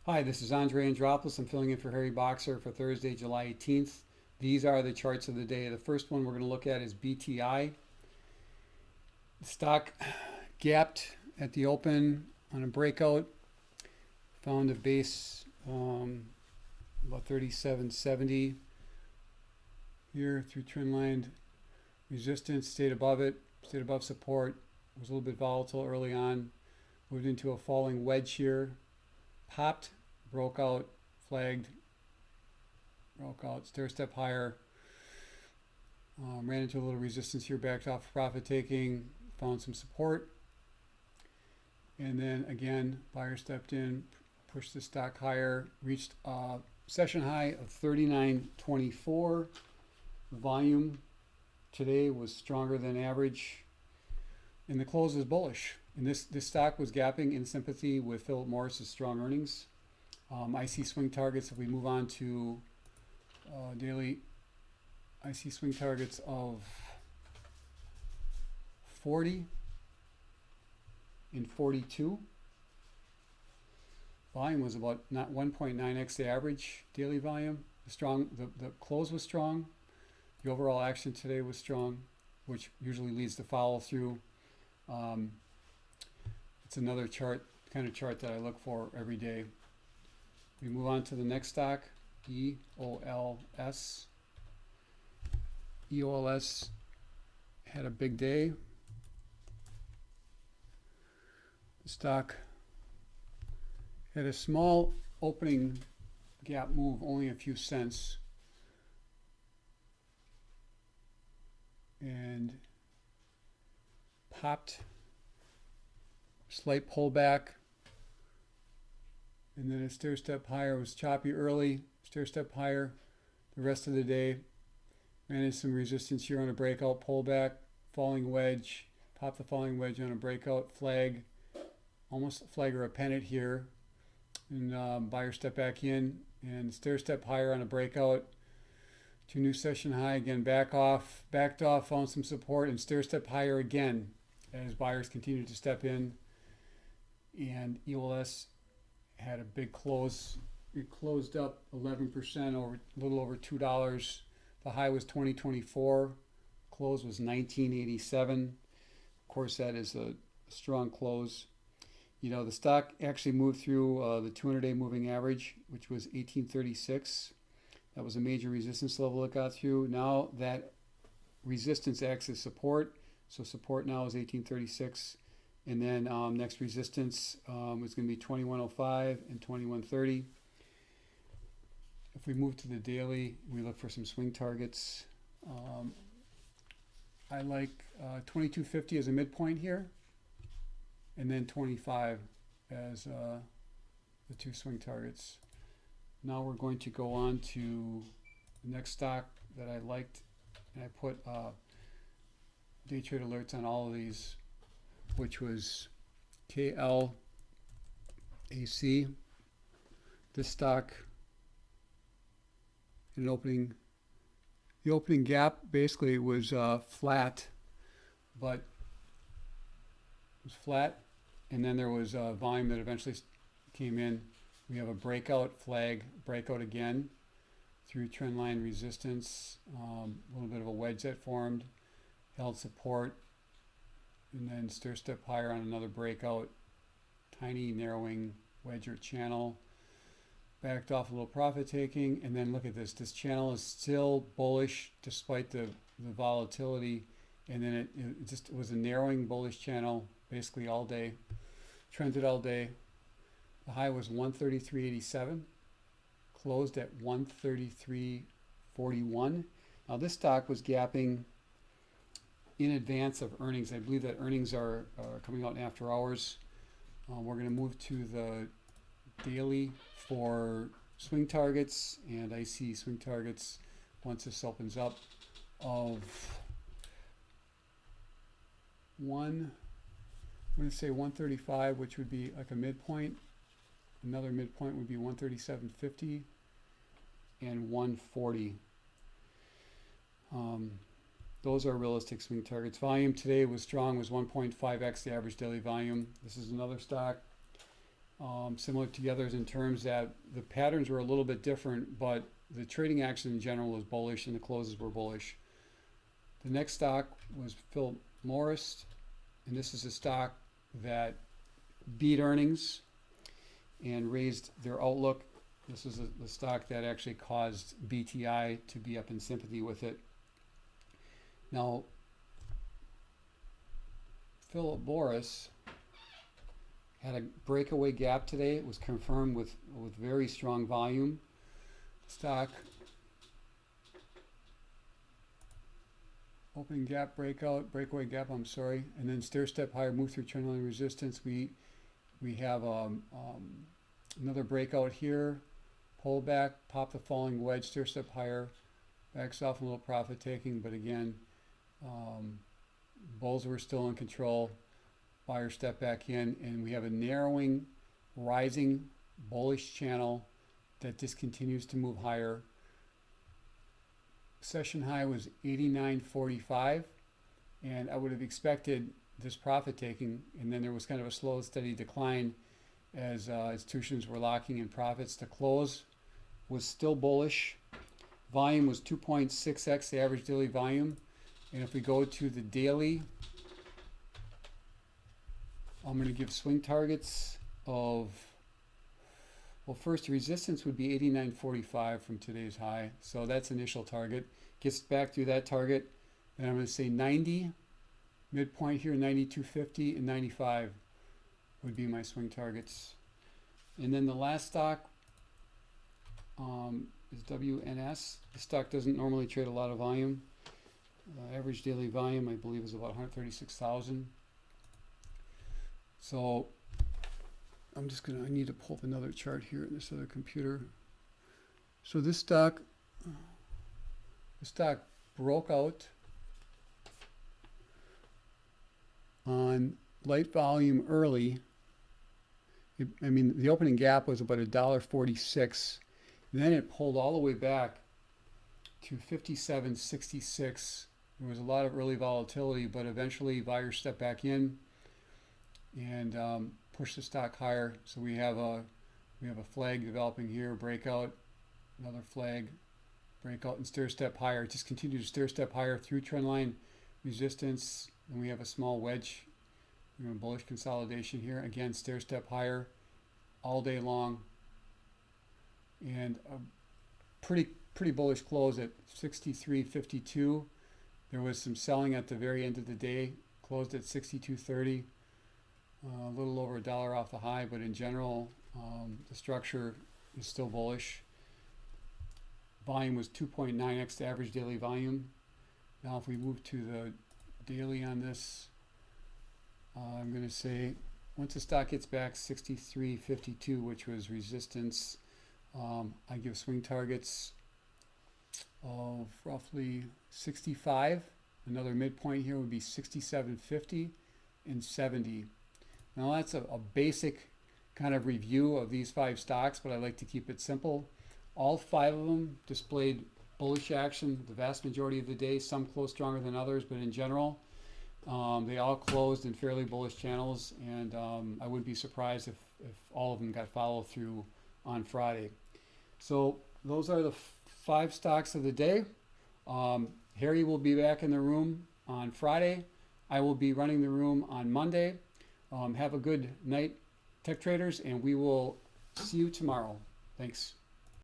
Hi, this is Andre Andropoulos. I'm filling in for Harry Boxer for Thursday, July 18th. These are the charts of the day. The first one we're going to look at is BTI. The stock gapped at the open on a breakout, found a base about 37.70 here through trendline resistance, stayed above it, stayed above support, was a little bit volatile early on, moved into a falling wedge here, popped, broke out, flagged, broke out, stair step higher, ran into a little resistance here, backed off profit taking, found some support, and then again buyer stepped in, pushed the stock higher, reached a session high of 39.24. Volume today was stronger than average, and the close was bullish. And this stock was gapping in sympathy with Philip Morris's strong earnings. I see swing targets. If we move on to daily, I see swing targets of 40 and 42. Volume was about not 1.9x the average daily volume. The close was strong. The overall action today was strong, which usually leads to follow through. It's another kind of chart that I look for every day. We move on to the next stock, EOLS. EOLS had a big day. The stock had a small opening gap move, only a few cents, and popped, slight pullback, and then a stair step higher. Was choppy early, stair step higher the rest of the day, ran into some resistance here on a breakout, pullback, falling wedge, popped the falling wedge on a breakout, flag, almost a flag or a pennant here, and buyer step back in and stair step higher on a breakout to new session high, again backed off, found some support, and stair step higher again as buyers continued to step in. And EOLS had a big close. It closed up 11%, over a little over $2. The high was 2024, close was 1987. Of course, that is a strong close. You know, the stock actually moved through the 200-day moving average, which was 1836. That was a major resistance level it got through. Now that resistance acts as support. So support now is 1836. And then next resistance is going to be 2105 and 2130. If we move to the daily, we look for some swing targets. I like 2250 as a midpoint here, and then 25 as the two swing targets. Now we're going to go on to the next stock that I liked, and I put day trade alerts on all of these, which was KLAC. This stock, the opening gap basically was flat, but it was flat, and then there was volume that eventually came in. We have a breakout flag, breakout again through trendline resistance, a little bit of a wedge that formed, held support, and then stair step higher on another breakout, tiny narrowing wedge or channel, backed off a little profit taking, and then look at this. This channel is still bullish despite the volatility, and then it just was a narrowing bullish channel basically all day, trended all day. The high was 133.87, closed at 133.41. Now this stock was gapping in advance of earnings. I believe that earnings are coming out in after hours. We're going to move to the daily for swing targets, and I see swing targets once this opens up of I'm going to say 135, which would be like a midpoint. Another midpoint would be 137.50 and 140. Those are realistic swing targets. Volume today was strong, was 1.5x the average daily volume. This is another stock similar to the others in terms that the patterns were a little bit different, but the trading action in general was bullish and the closes were bullish. The next stock was Philip Morris, and this is a stock that beat earnings and raised their outlook. This is the stock that actually caused BTI to be up in sympathy with it. Now, Philip Morris had a breakaway gap today. It was confirmed with very strong volume. Stock opening gap, breakaway gap, I'm sorry, and then stair-step higher, move through trendline resistance. We have another breakout here, pull back, pop the falling wedge, stair-step higher, backs off a little profit taking, but again, bulls were still in control. Buyer step back in, and we have a narrowing, rising, bullish channel that just continues to move higher. Session high was 89.45, and I would have expected this profit taking, and then there was kind of a slow, steady decline as institutions were locking in profits. The close was still bullish. Volume was 2.6x the average daily volume, and if we go to the daily, I'm going to give swing targets of, well, first resistance would be 89.45 from today's high. So that's initial target. Gets back through that target. Then I'm going to say 90, midpoint here, 92.50 and 95 would be my swing targets. And then the last stock is WNS. The stock doesn't normally trade a lot of volume. Average daily volume, I believe, is about 136,000. So I need to pull up another chart here in this other computer. So this stock broke out on light volume early. The opening gap was about $1.46. Then it pulled all the way back to 57.66. There was a lot of early volatility, but eventually buyers stepped back in and push the stock higher. So we have a flag developing here, breakout, another flag, breakout, and stair step higher. It just continued to stair step higher through trendline resistance, and we have a small wedge, bullish consolidation here. Again, stair step higher all day long, and a pretty bullish close at 63.52. There was some selling at the very end of the day, closed at 62.30. A little over $1 off the high, but in general, the structure is still bullish. Volume was 2.9x the average daily volume. Now, if we move to the daily on this, I'm going to say once the stock gets back 63.52, which was resistance, I give swing targets of roughly 65. Another midpoint here would be 67.50 and 70. Now that's a basic kind of review of these 5 stocks, but I like to keep it simple. All 5 of them displayed bullish action the vast majority of the day. Some closed stronger than others, but in general, they all closed in fairly bullish channels, and I wouldn't be surprised if all of them got follow through on Friday. So those are the 5 stocks of the day. Harry will be back in the room on Friday. I will be running the room on Monday. Have a good night, tech traders, and we will see you tomorrow. Thanks.